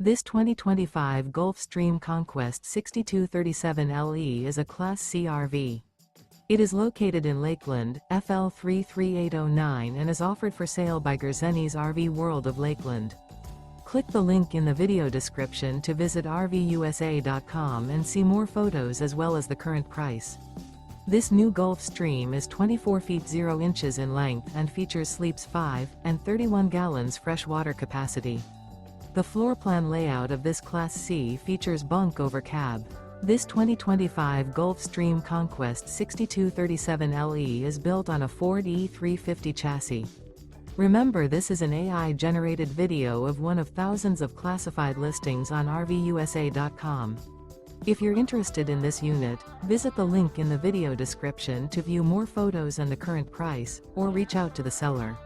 This 2025 Gulf Stream Conquest 6237LE is a Class C RV. It is located in Lakeland, FL 33809 and is offered for sale by Gerzeny's RV World of Lakeland. Click the link in the video description to visit RVUSA.com and see more photos as well as the current price. This new Gulf Stream is 24 feet 0 inches in length and features sleeps 5 and 31 gallons fresh water capacity. The floor plan layout of this Class C features bunk over cab. This 2025 Gulf Stream Conquest 6237LE is built on a Ford E350 chassis. Remember, this is an AI-generated video of one of thousands of classified listings on RVUSA.com. If you're interested in this unit, visit the link in the video description to view more photos and the current price, or reach out to the seller.